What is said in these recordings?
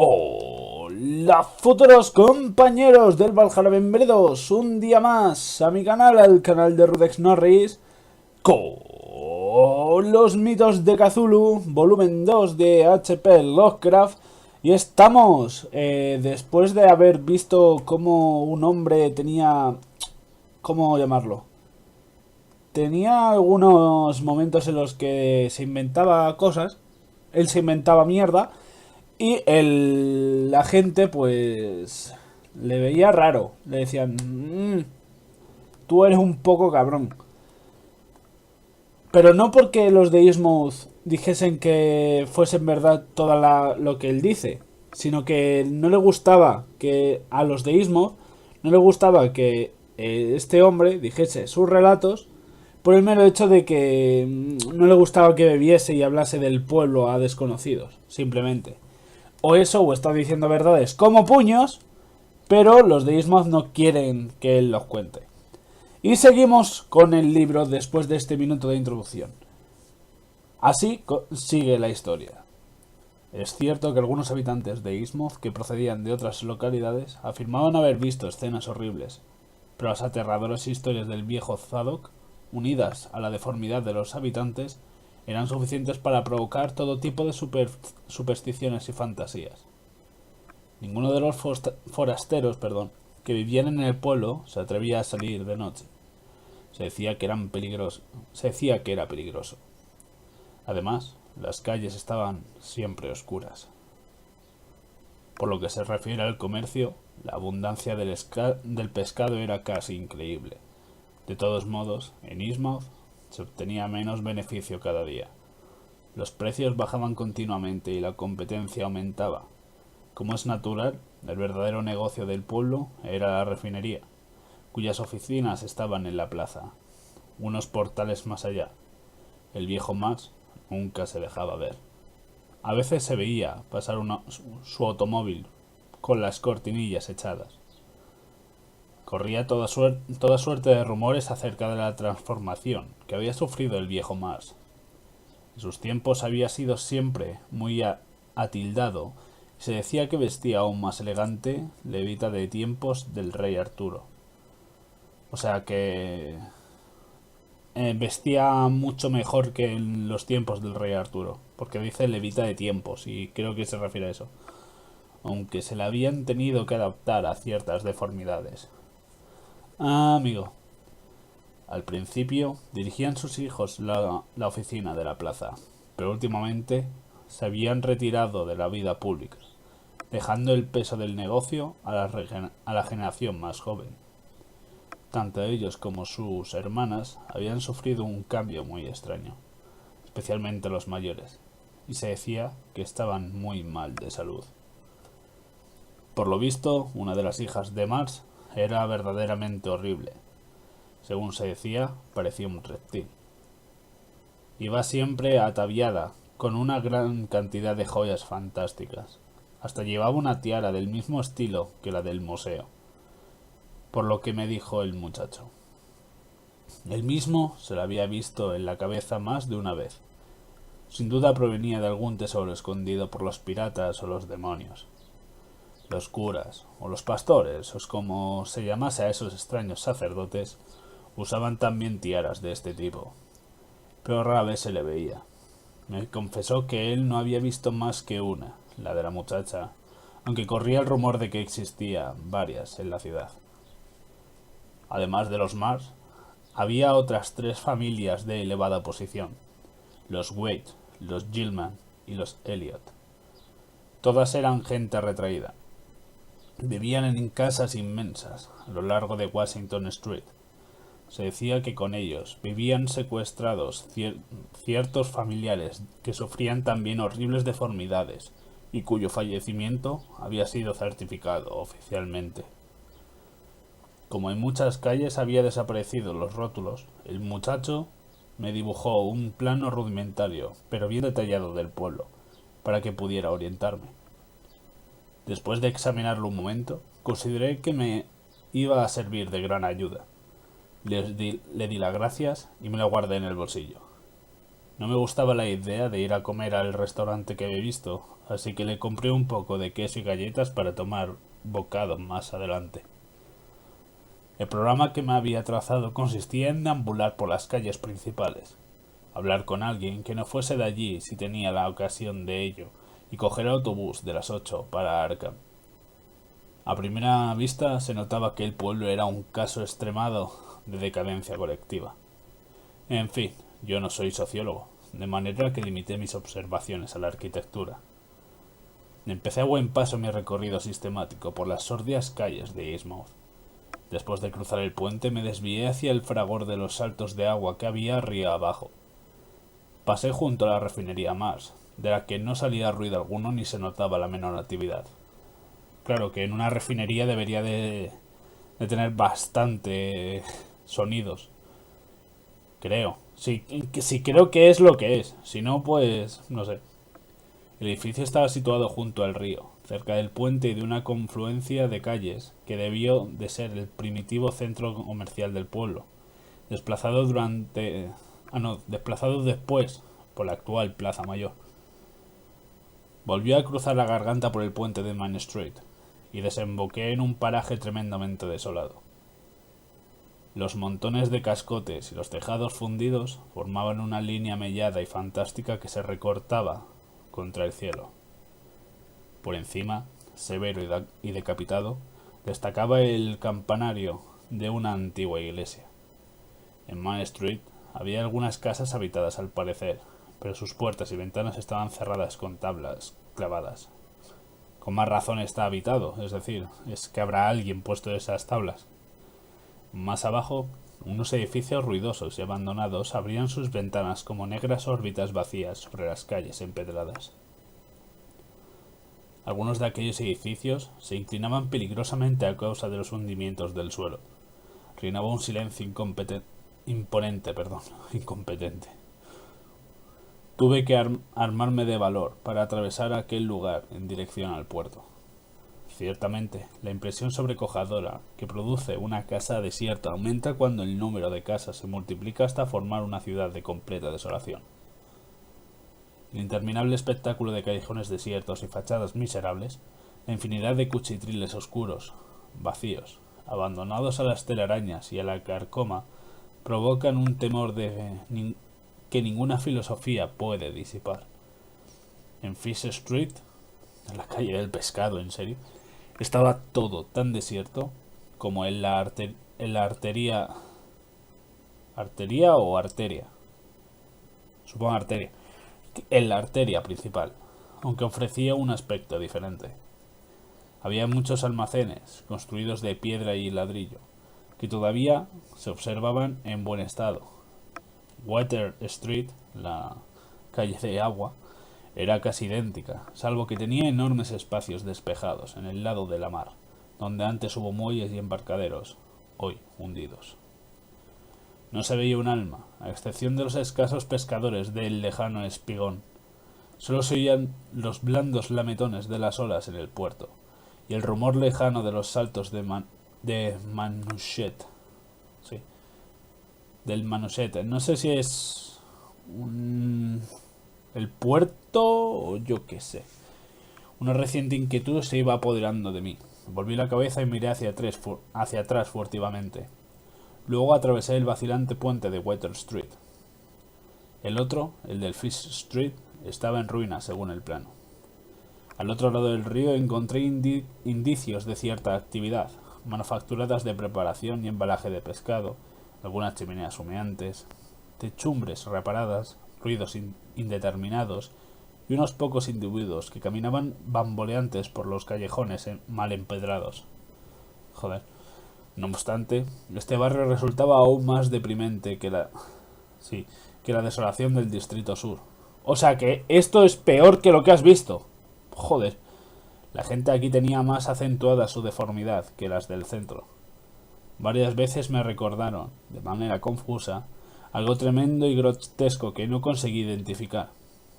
Hola futuros compañeros del Valhalla, bienvenidos un día más a mi canal, al canal de Rudex Norris, con los mitos de Cthulhu, volumen 2 de HP Lovecraft. Y estamos, después de haber visto cómo un hombre tenía, ¿cómo llamarlo? Tenía algunos momentos en los que se inventaba cosas, él se inventaba mierda. Y la gente, pues, le veía raro. Le decían, tú eres un poco cabrón. Pero no porque los de Innsmouth dijesen que fuesen verdad lo que él dice, sino que no le gustaba que a los de Innsmouth no le gustaba que este hombre dijese sus relatos por el mero hecho de que no le gustaba que bebiese y hablase del pueblo a desconocidos, simplemente. O eso, o está diciendo verdades como puños, pero los de Innsmouth no quieren que él los cuente. Y seguimos con el libro después de este minuto de introducción. Así sigue la historia. Es cierto que algunos habitantes de Innsmouth que procedían de otras localidades afirmaban haber visto escenas horribles, pero las aterradoras historias del viejo Zadok, unidas a la deformidad de los habitantes, eran suficientes para provocar todo tipo de supersticiones y fantasías. Ninguno de los forasteros, que vivían en el pueblo se atrevía a salir de noche. Se decía que era peligroso. Además, las calles estaban siempre oscuras. Por lo que se refiere al comercio, la abundancia del pescado era casi increíble. De todos modos, en Innsmouth se obtenía menos beneficio cada día. Los precios bajaban continuamente y la competencia aumentaba. Como es natural, el verdadero negocio del pueblo era la refinería, cuyas oficinas estaban en la plaza, unos portales más allá. El viejo Max nunca se dejaba ver. A veces se veía pasar su automóvil con las cortinillas echadas. Corría toda suerte de rumores acerca de la transformación que había sufrido el viejo Max. En sus tiempos había sido siempre muy atildado. Se decía que vestía aún más elegante levita de tiempos del rey Arturo. O sea que vestía mucho mejor que en los tiempos del rey Arturo. Porque dice levita de tiempos y creo que se refiere a eso. Aunque se le habían tenido que adaptar a ciertas deformidades. Ah, amigo. Al principio dirigían sus hijos la oficina de la plaza, pero últimamente se habían retirado de la vida pública, dejando el peso del negocio a la generación más joven. Tanto ellos como sus hermanas habían sufrido un cambio muy extraño, especialmente los mayores, y se decía que estaban muy mal de salud. Por lo visto, una de las hijas de Mars era verdaderamente horrible. Según se decía, parecía un reptil. Iba siempre ataviada, con una gran cantidad de joyas fantásticas. Hasta llevaba una tiara del mismo estilo que la del museo. Por lo que me dijo el muchacho. Él mismo se la había visto en la cabeza más de una vez. Sin duda provenía de algún tesoro escondido por los piratas o los demonios. Los curas, o los pastores, o como se llamase a esos extraños sacerdotes, usaban también tiaras de este tipo, pero rara vez se le veía. Me confesó que él no había visto más que una, la de la muchacha, aunque corría el rumor de que existía varias en la ciudad. Además de los Mars, había otras tres familias de elevada posición, los Wade, los Gilman y los Elliot. Todas eran gente retraída. Vivían en casas inmensas a lo largo de Washington Street. Se decía que con ellos vivían secuestrados ciertos familiares que sufrían también horribles deformidades y cuyo fallecimiento había sido certificado oficialmente. Como en muchas calles había desaparecido los rótulos, el muchacho me dibujó un plano rudimentario, pero bien detallado del pueblo, para que pudiera orientarme. Después de examinarlo un momento, consideré que me iba a servir de gran ayuda. Le di las gracias y me la guardé en el bolsillo. No me gustaba la idea de ir a comer al restaurante que había visto, así que le compré un poco de queso y galletas para tomar bocado más adelante. El programa que me había trazado consistía en deambular por las calles principales, hablar con alguien que no fuese de allí si tenía la ocasión de ello, y coger el autobús de las 8 para Arkham. A primera vista se notaba que el pueblo era un caso extremado de decadencia colectiva. En fin, yo no soy sociólogo, de manera que limité mis observaciones a la arquitectura. Empecé a buen paso mi recorrido sistemático por las sordias calles de Eastmouth. Después de cruzar el puente me desvié hacia el fragor de los saltos de agua que había río abajo. Pasé junto a la refinería Mars, de la que no salía ruido alguno ni se notaba la menor actividad. Claro que en una refinería debería de tener bastante sonidos. Creo. Sí, creo que es lo que es. Si no, pues no sé. El edificio estaba situado junto al río, cerca del puente y de una confluencia de calles que debió de ser el primitivo centro comercial del pueblo, desplazado después por la actual Plaza Mayor. Volvió a cruzar la garganta por el puente de Main Street y desemboqué en un paraje tremendamente desolado. Los montones de cascotes y los tejados fundidos formaban una línea mellada y fantástica que se recortaba contra el cielo. Por encima, severo y decapitado, destacaba el campanario de una antigua iglesia. En Main Street había algunas casas habitadas al parecer, pero sus puertas y ventanas estaban cerradas con tablas clavadas. Con más razón está habitado, es decir, es que habrá alguien puesto esas tablas. Más abajo, unos edificios ruidosos y abandonados abrían sus ventanas como negras órbitas vacías sobre las calles empedradas. Algunos de aquellos edificios se inclinaban peligrosamente a causa de los hundimientos del suelo. Reinaba un silencio incompetente. Tuve que armarme de valor para atravesar aquel lugar en dirección al puerto. Ciertamente, la impresión sobrecogedora que produce una casa desierta aumenta cuando el número de casas se multiplica hasta formar una ciudad de completa desolación. El interminable espectáculo de callejones desiertos y fachadas miserables, la infinidad de cuchitriles oscuros, vacíos, abandonados a las telarañas y a la carcoma, provocan un temor que ninguna filosofía puede disipar. En Fish Street, en la calle del pescado, en serio, estaba todo tan desierto como en la arteria. ¿Arteria o arteria? Supongo arteria. En la arteria principal, aunque ofrecía un aspecto diferente. Había muchos almacenes, construidos de piedra y ladrillo, que todavía se observaban en buen estado. Water Street, la calle de agua, era casi idéntica, salvo que tenía enormes espacios despejados en el lado de la mar, donde antes hubo muelles y embarcaderos, hoy hundidos. No se veía un alma, a excepción de los escasos pescadores del lejano espigón. Solo se oían los blandos lametones de las olas en el puerto, y el rumor lejano de los saltos de Manouchet. Sí, del Manouchet. No sé si es el puerto o yo qué sé. Una reciente inquietud se iba apoderando de mí. Volví la cabeza y miré hacia atrás furtivamente. Luego atravesé el vacilante puente de Water Street. El otro, el del Fish Street, estaba en ruinas según el plano. Al otro lado del río encontré indicios de cierta actividad, manufacturadas de preparación y embalaje de pescado, algunas chimeneas humeantes, techumbres reparadas, ruidos indeterminados y unos pocos individuos que caminaban bamboleantes por los callejones mal empedrados. Joder. No obstante, este barrio resultaba aún más deprimente que la desolación del Distrito Sur. O sea que esto es peor que lo que has visto. Joder. La gente aquí tenía más acentuada su deformidad que las del centro. Varias veces me recordaron, de manera confusa, algo tremendo y grotesco que no conseguí identificar.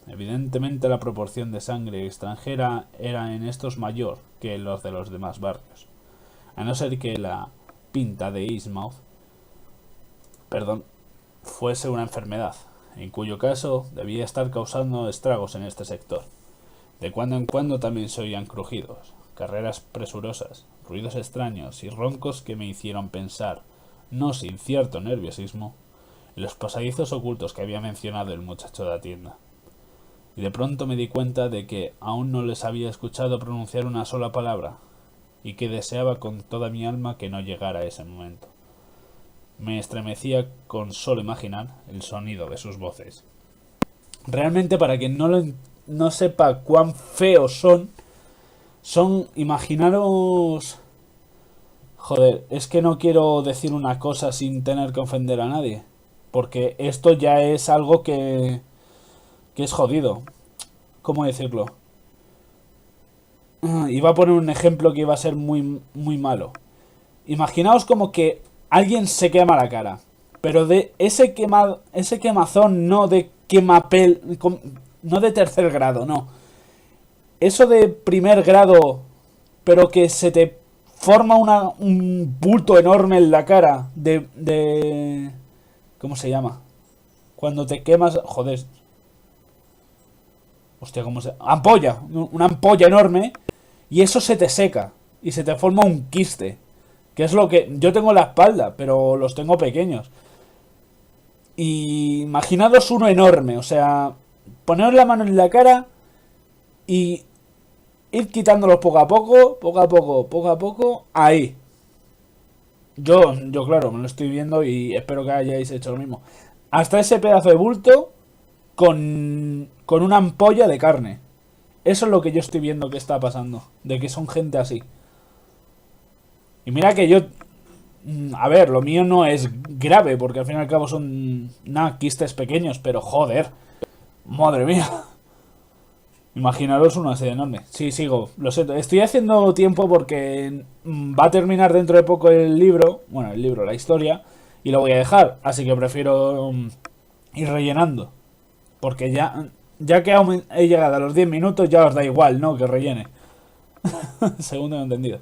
Evidentemente la proporción de sangre extranjera era en estos mayor que en los de los demás barrios. A no ser que la pinta de Eastmouth, fuese una enfermedad. en cuyo caso debía estar causando estragos en este sector. De cuando en cuando también se oían crujidos, carreras presurosas, ruidos extraños y roncos que me hicieron pensar, no sin cierto nerviosismo, en los pasadizos ocultos que había mencionado el muchacho de la tienda. Y de pronto me di cuenta de que aún no les había escuchado pronunciar una sola palabra, y que deseaba con toda mi alma que no llegara ese momento. Me estremecía con solo imaginar el sonido de sus voces. Realmente, para quien no sepa cuán feos imaginaros... Joder, es que no quiero decir una cosa sin tener que ofender a nadie, porque esto ya es algo que es jodido. ¿Cómo decirlo? Iba a poner un ejemplo que iba a ser muy, muy malo. Imaginaos como que alguien se quema la cara, pero de ese quemazón no de no de tercer grado, no. Eso de primer grado, pero que se te forma un bulto enorme en la cara ¿cómo se llama? Cuando te quemas, joder. Hostia, ¿cómo se...? Ampolla, una ampolla enorme, y eso se te seca y se te forma un quiste. Que es lo que yo tengo en la espalda, pero los tengo pequeños. Y imaginaros uno enorme, o sea, poneros la mano en la cara y ir quitándolos poco a poco, poco a poco, poco a poco, ahí. Yo claro, me lo estoy viendo y espero que hayáis hecho lo mismo. Hasta ese pedazo de bulto con una ampolla de carne. Eso es lo que yo estoy viendo que está pasando, de que son gente así. Y mira que yo... A ver, lo mío no es grave, porque al fin y al cabo son quistes pequeños, pero joder, madre mía. Imaginaros uno así de enorme. Sí, sigo, lo siento. Estoy haciendo tiempo porque va a terminar dentro de poco el libro, bueno, el libro, la historia, y lo voy a dejar, así que prefiero ir rellenando. Porque ya que he llegado a los 10 minutos, ya os da igual, ¿no? Que rellene. Según he entendido.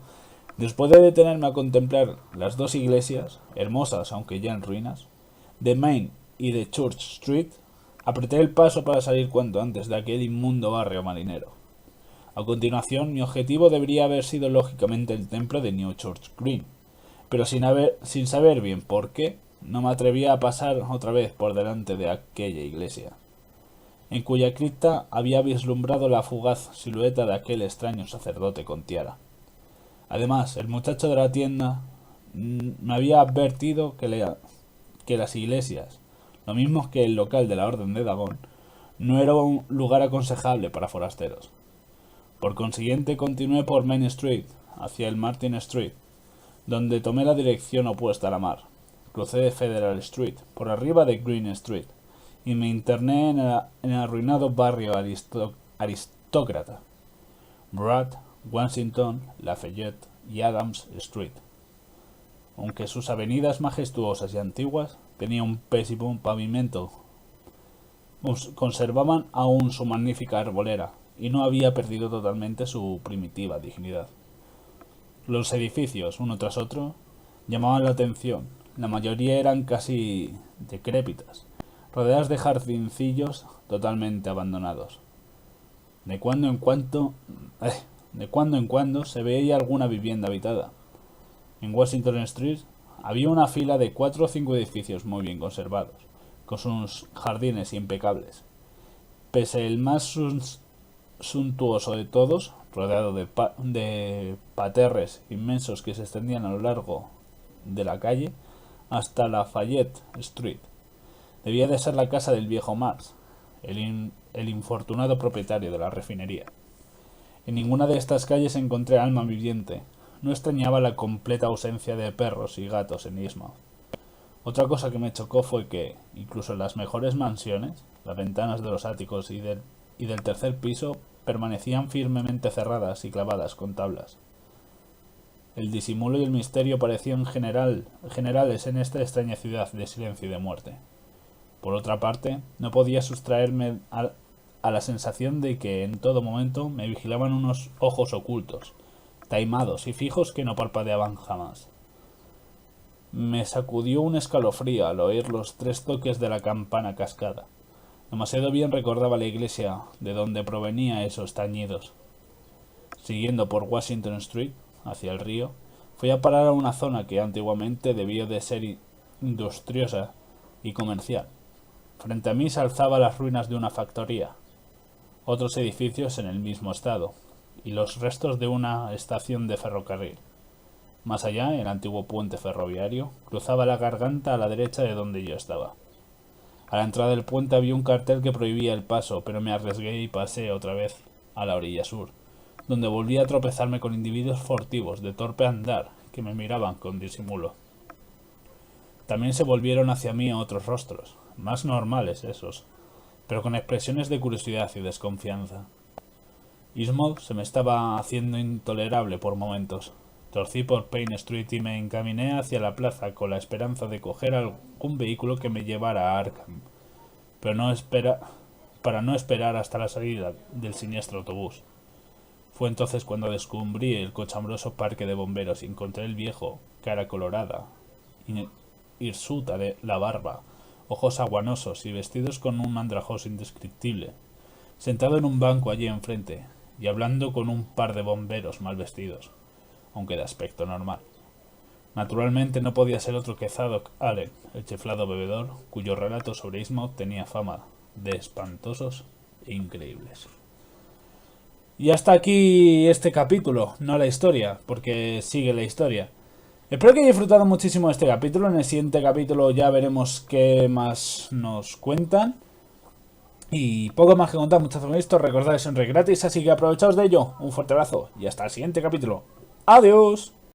Después de detenerme a contemplar las dos iglesias, hermosas aunque ya en ruinas, de Main y de Church Street, apreté el paso para salir cuanto antes de aquel inmundo barrio marinero. A continuación, mi objetivo debería haber sido lógicamente el templo de New Church Green, pero sin saber bien por qué, no me atrevía a pasar otra vez por delante de aquella iglesia, en cuya cripta había vislumbrado la fugaz silueta de aquel extraño sacerdote con tiara. Además, el muchacho de la tienda me había advertido que las iglesias, lo mismo que el local de la Orden de Dagón, no era un lugar aconsejable para forasteros. Por consiguiente, continué por Main Street, hacia el Martin Street, donde tomé la dirección opuesta a la mar. Crucé Federal Street, por arriba de Green Street, y me interné en el arruinado barrio aristócrata. Brad, Washington, Lafayette y Adams Street. Aunque sus avenidas majestuosas y antiguas tenían un pésimo pavimento, conservaban aún su magnífica arbolera y no había perdido totalmente su primitiva dignidad. Los edificios, uno tras otro, llamaban la atención. La mayoría eran casi decrépitas, rodeadas de jardincillos totalmente abandonados. De cuando en cuando se veía alguna vivienda habitada. En Washington Street había una fila de 4 o 5 edificios muy bien conservados, con sus jardines impecables. Pese el más suntuoso de todos, rodeado de parterres inmensos que se extendían a lo largo de la calle hasta Lafayette Street. Debía de ser la casa del viejo Marx, el infortunado propietario de la refinería. En ninguna de estas calles encontré alma viviente. No extrañaba la completa ausencia de perros y gatos en Eastmouth. Otra cosa que me chocó fue que, incluso en las mejores mansiones, las ventanas de los áticos y del tercer piso permanecían firmemente cerradas y clavadas con tablas. El disimulo y el misterio parecían generales en esta extraña ciudad de silencio y de muerte. Por otra parte, no podía sustraerme a la sensación de que en todo momento me vigilaban unos ojos ocultos, taimados y fijos que no parpadeaban jamás. Me sacudió un escalofrío al oír los 3 toques de la campana cascada, Demasiado bien recordaba la iglesia de donde provenía esos tañidos. Siguiendo por Washington Street, hacia el río, fui a parar a una zona que antiguamente debió de ser industriosa y comercial. Frente a mí se alzaban las ruinas de una factoría, otros edificios en el mismo estado, y los restos de una estación de ferrocarril. Más allá, el antiguo puente ferroviario cruzaba la garganta a la derecha de donde yo estaba. A la entrada del puente había un cartel que prohibía el paso, pero me arriesgué y pasé otra vez a la orilla sur, donde volví a tropezarme con individuos furtivos de torpe andar que me miraban con disimulo. También se volvieron hacia mí otros rostros, más normales esos, pero con expresiones de curiosidad y desconfianza. Eastmouth se me estaba haciendo intolerable por momentos. Torcí por Payne Street y me encaminé hacia la plaza con la esperanza de coger algún vehículo que me llevara a Arkham, pero para no esperar hasta la salida del siniestro autobús. Fue entonces cuando descubrí el cochambroso parque de bomberos y encontré el viejo, cara colorada, hirsuta de la barba, ojos aguanosos y vestidos con un andrajoso indescriptible, sentado en un banco allí enfrente y hablando con un par de bomberos mal vestidos, aunque de aspecto normal. Naturalmente no podía ser otro que Zadok Allen, el chiflado bebedor, cuyo relato sobre Eastmouth tenía fama de espantosos e increíbles. Y hasta aquí este capítulo, no la historia, porque sigue la historia. Espero que hayáis disfrutado muchísimo de este capítulo. En el siguiente capítulo ya veremos qué más nos cuentan. Y poco más que contar, muchas gracias. Recordad, es un rey gratis, así que aprovechaos de ello. Un fuerte abrazo y hasta el siguiente capítulo. ¡Adiós!